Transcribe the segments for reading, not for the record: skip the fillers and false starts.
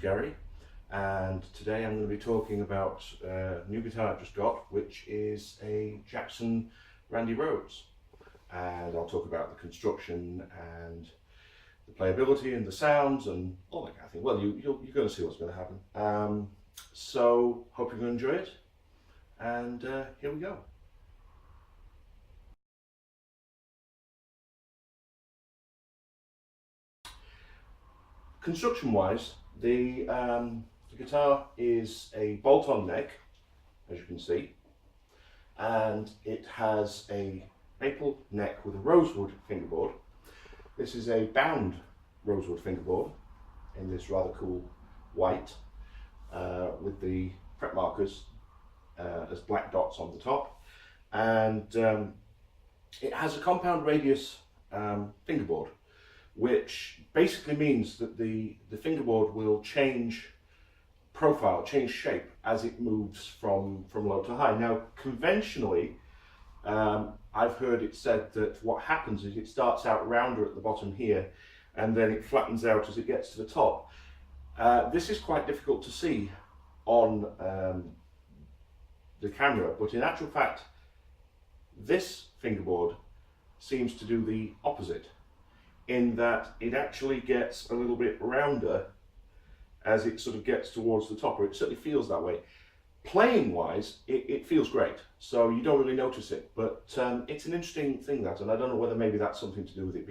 Gary, and today I'm going to be talking about a new guitar I've just got, which is a Jackson Randy Rhoads. And I'll talk about the construction and the playability and the sounds and all that kind of thing. Well, you're going to see what's going to happen. So hope you're going to enjoy it, and here we go. Construction wise, the guitar is a bolt-on neck, as you can see, and it has a maple neck with a rosewood fingerboard. This is a bound rosewood fingerboard in this rather cool white with the prep markers as black dots on the top, and it has a compound radius fingerboard, which basically means that the fingerboard will change profile, change shape as it moves from low to high. Now, conventionally, I've heard it said that what happens is it starts out rounder at the bottom here, and then it flattens out as it gets to the top. This is quite difficult to see on the camera, but in actual fact, this fingerboard seems to do the opposite, in that it actually gets a little bit rounder as it sort of gets towards the top, or it certainly feels that way. Playing wise, it feels great, so you don't really notice it, but it's an interesting thing, that, and I don't know whether maybe that's something to do with it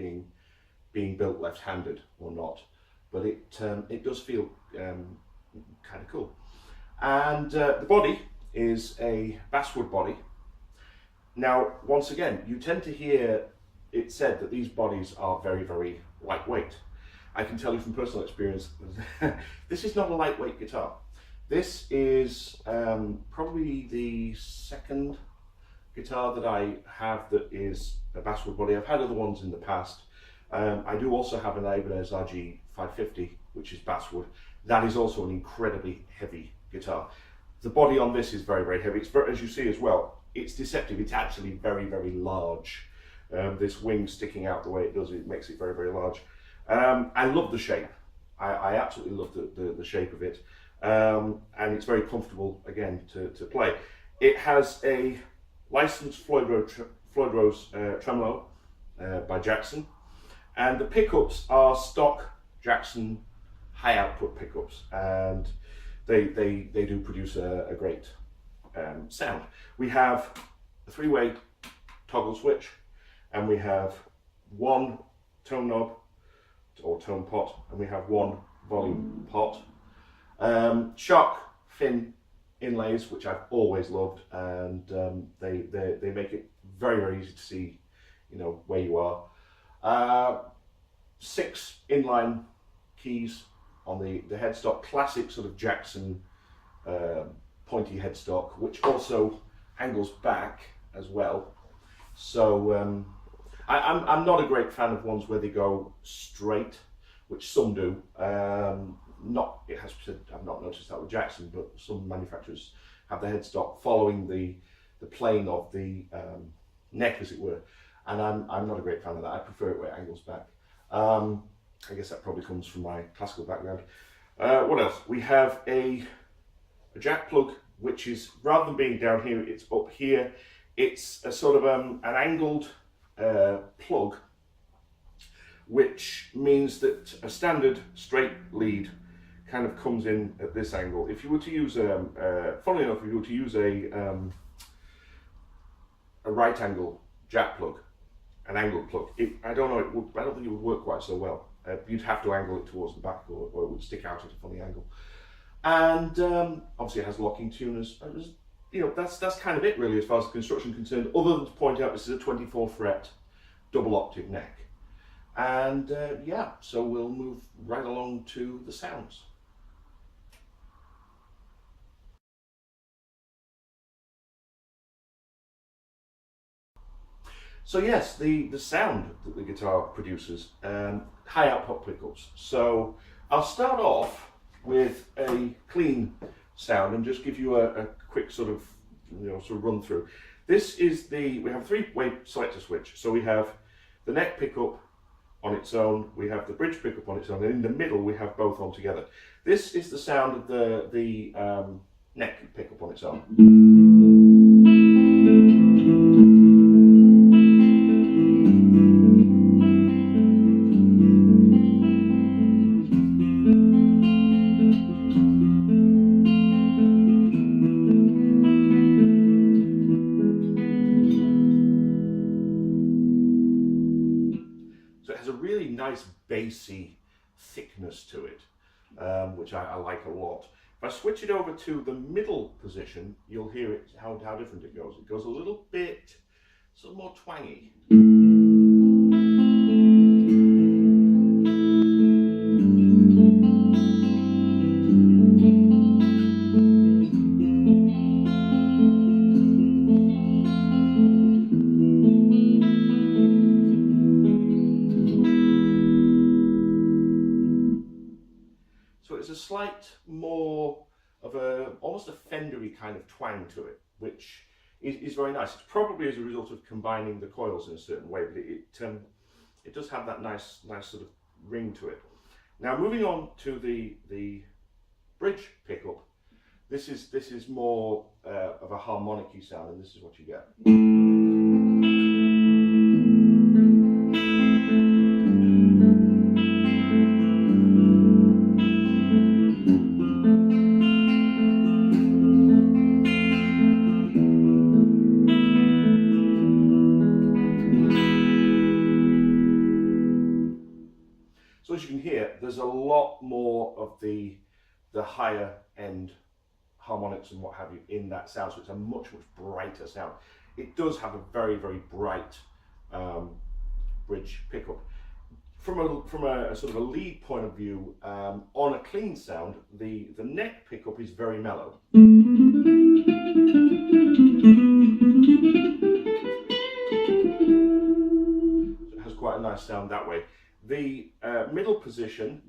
being built left-handed or not, but it does feel kind of cool. And the body is a basswood body. Now, once again, you tend to hear it said that these bodies are very, very lightweight. I can tell you from personal experience, this is not a lightweight guitar. This is probably the second guitar that I have that is a basswood body. I've had other ones in the past. I do also have an Ibanez RG 550, which is basswood. That is also an incredibly heavy guitar. The body on this is very, very heavy. It's very, as you see as well, it's deceptive. It's actually very, very large. This wing sticking out the way it does, it makes it very, very large. I love the shape. I absolutely love the shape of it. And it's very comfortable, again, to play. It has a licensed Floyd Rose tremolo by Jackson, and the pickups are stock Jackson high output pickups, and they do produce a great sound. We have a three-way toggle switch, and we have one tone knob or tone pot, and we have one volume pot. Shark fin inlays, which I've always loved, and they make it very, very easy to see, you know, where you are. 6 inline keys on the headstock, classic sort of Jackson pointy headstock, which also angles back as well. So I'm not a great fan of ones where they go straight, which some do. I've not noticed that with Jackson, but some manufacturers have the headstock following the plane of the neck, as it were, and I'm not a great fan of that. I prefer it where it angles back. I guess that probably comes from my classical background. What else? We have a jack plug, which is, rather than being down here, it's up here. It's a sort of an angled plug, which means that a standard straight lead kind of comes in at this angle. If you were to use funnily enough, if you were to use a right angle jack plug, an angled plug, I don't think it would work quite so well. You'd have to angle it towards the back, or it would stick out at a funny angle. And obviously it has locking tuners. You know, that's kind of it really as far as the construction is concerned, other than to point out this is a 24 fret double octave neck. And yeah, so we'll move right along to the sounds. So yes, the sound that the guitar produces, high output pickups. So I'll start off with a clean sound and just give you a quick sort of run through. This is we have a 3-way selector switch. So we have the neck pickup, on its own, we have the bridge pickup on its own, and in the middle we have both on together. This is the sound of the neck pickup on its own. So it has a really nice bassy thickness to it, which I like a lot. If I switch it over to the middle position, you'll hear it how different it goes. It goes a little bit sort of more twangy. It's a slight more of almost a Fendery kind of twang to it, which is very nice. It's probably as a result of combining the coils in a certain way, but it does have that nice sort of ring to it. Now moving on to the bridge pickup, this is more of a harmonic-y sound, and this is what you get. So as you can hear, there's a lot more of the higher end harmonics and what have you in that sound, so it's a much brighter sound. It does have a very bright bridge pickup. From a sort of a lead point of view, on a clean sound, the neck pickup is very mellow. So it has quite a nice sound that way. The middle position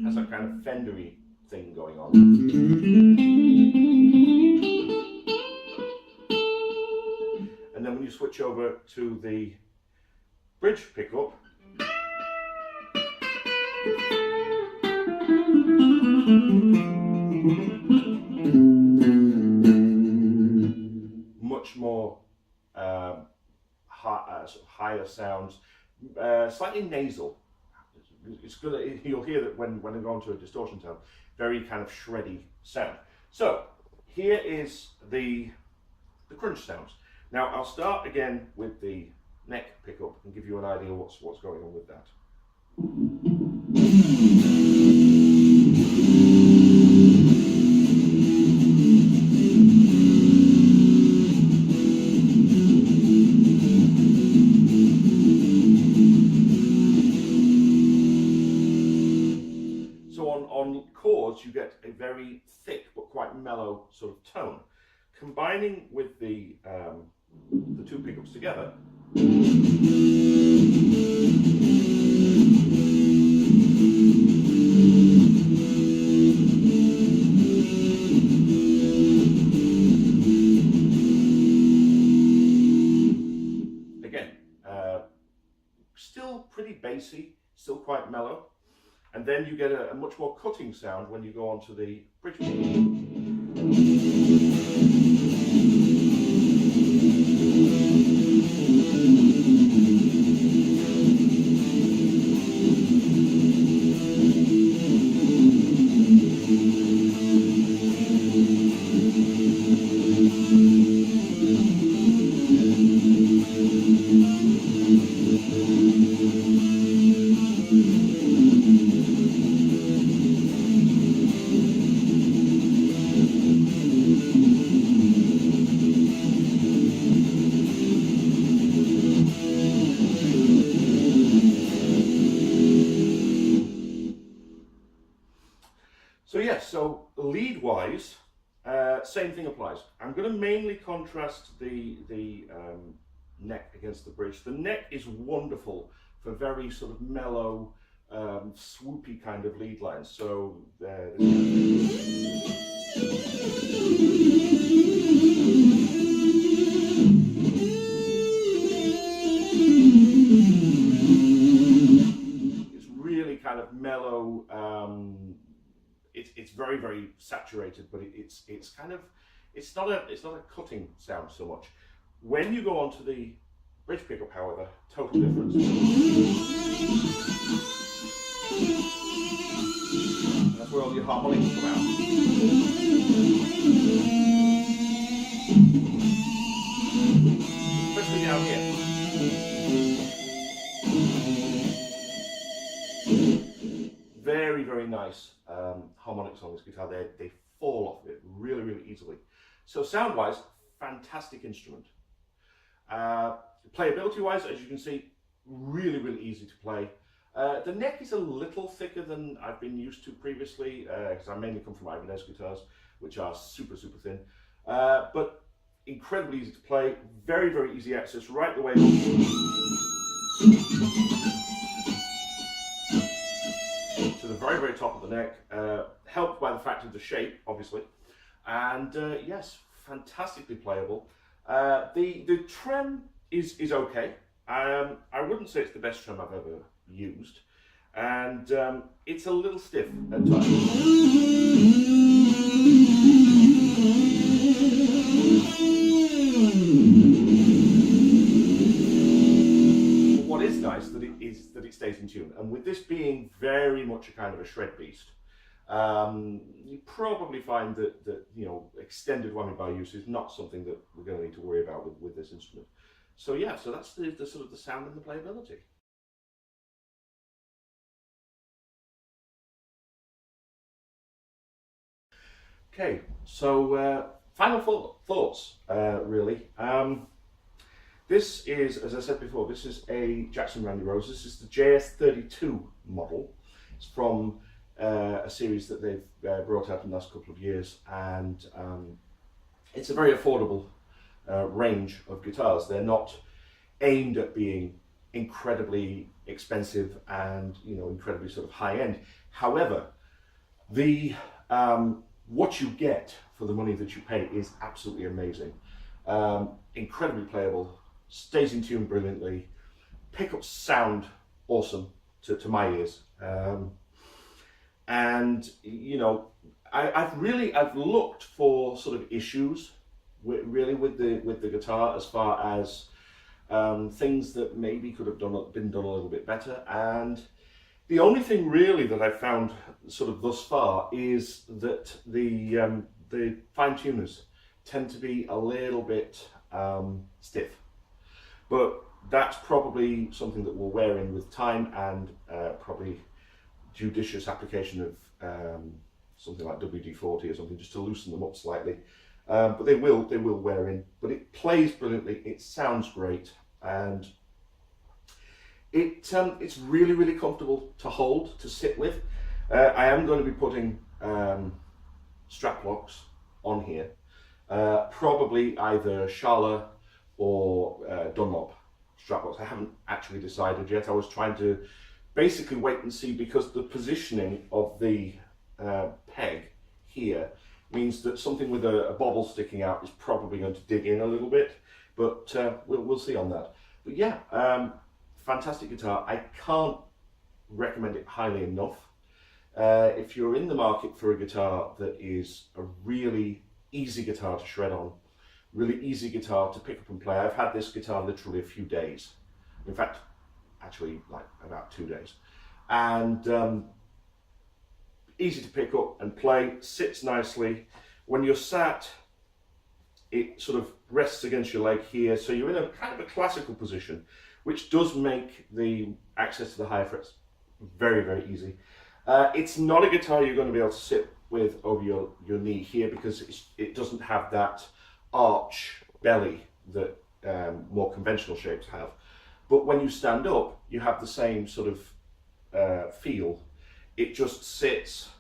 has a kind of Fendery thing going on. And then when you switch over to the bridge pickup, much more higher sounds, slightly nasal. It's good. You'll hear that when I go into a distortion sound, very kind of shreddy sound. So here is the crunch sounds. Now I'll start again with the neck pickup and give you an idea of what's going on with that. On chords, you get a very thick but quite mellow sort of tone. Combining with the two pickups together, again, still pretty bassy, still quite mellow. And then you get a much more cutting sound when you go onto the bridge pickup. So lead-wise, same thing applies. I'm going to mainly contrast the neck against the bridge. The neck is wonderful for very sort of mellow, swoopy kind of lead lines. So very, very saturated, but it's kind of, it's not a cutting sound so much. When you go onto the bridge pickup, however, total difference. And that's where all your harmonics come out. Especially down here. Very, very nice harmonics on this guitar. They fall off it really, really easily. So sound-wise, fantastic instrument. Playability-wise, as you can see, really, really easy to play. The neck is a little thicker than I've been used to previously, because I mainly come from Ibanez guitars, which are super, super thin. But incredibly easy to play, very, very easy access right the way to the very, very top of the neck, helped by the fact of the shape, obviously. And yes, fantastically playable. The trem is okay. I wouldn't say it's the best trem I've ever used, and it's a little stiff at times. But what is nice is that it stays in tune, and with this being very much a kind of a shred beast, you probably find that you know, extended whammy bar use is not something that we're going to need to worry about with this instrument. So yeah, so that's the sort of the sound and the playability. Okay, so final thoughts, really. This is, as I said before, this is a Jackson Randy Rhoads. This is the JS32 model. It's from a series that they've brought out in the last couple of years, and it's a very affordable range of guitars. They're not aimed at being incredibly expensive and, you know, incredibly sort of high end. However, the what you get for the money that you pay is absolutely amazing. Incredibly playable, stays in tune brilliantly, pickups sound awesome to my ears, and you know, I've looked for sort of issues with the guitar, as far as things that maybe could have been done a little bit better, and the only thing really that I've found sort of thus far is that the fine tuners tend to be a little bit stiff, but that's probably something that will wear in with time, and probably judicious application of something like WD-40 or something, just to loosen them up slightly. But they will wear in. But it plays brilliantly. It sounds great, and it's really, really comfortable to hold, to sit with. I am going to be putting strap locks on here, probably either Schala or Dunlop strap locks. I haven't actually decided yet. I was trying to basically wait and see, because the positioning of the peg here means that something with a bobble sticking out is probably going to dig in a little bit, but we'll see on that. But yeah, fantastic guitar. I can't recommend it highly enough. If you're in the market for a guitar that is a really easy guitar to shred on, really easy guitar to pick up and play. I've had this guitar literally a few days. In fact, actually like about 2 days. And easy to pick up and play, sits nicely. When you're sat, it sort of rests against your leg here, so you're in a kind of a classical position, which does make the access to the higher frets very, very easy. It's not a guitar you're going to be able to sit with over your knee here, because it doesn't have that arch belly that more conventional shapes have. But when you stand up, you have the same sort of feel. It just sits,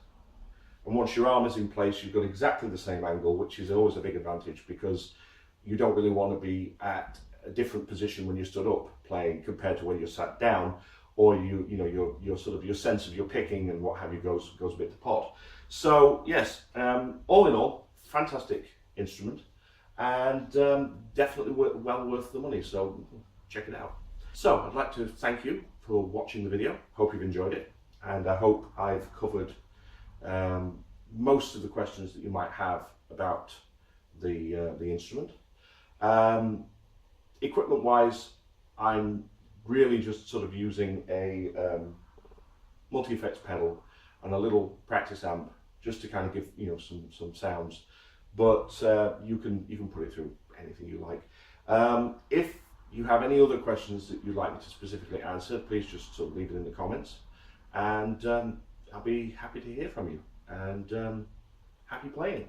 and once your arm is in place, you've got exactly the same angle, which is always a big advantage, because you don't really want to be at a different position when you stood up playing compared to when you're sat down, or you know your sort of your sense of your picking and what have you goes a bit to pot. So yes, all in all, fantastic instrument, and definitely well worth the money. So check it out. So I'd like to thank you for watching the video. Hope you've enjoyed it, and I hope I've covered most of the questions that you might have about the instrument. Equipment wise, I'm really just sort of using a multi-effects pedal and a little practice amp just to kind of give, you know, some sounds, but you can put it through anything you like. If you have any other questions that you'd like me to specifically answer, please just sort of leave it in the comments, and I'll be happy to hear from you, and happy playing.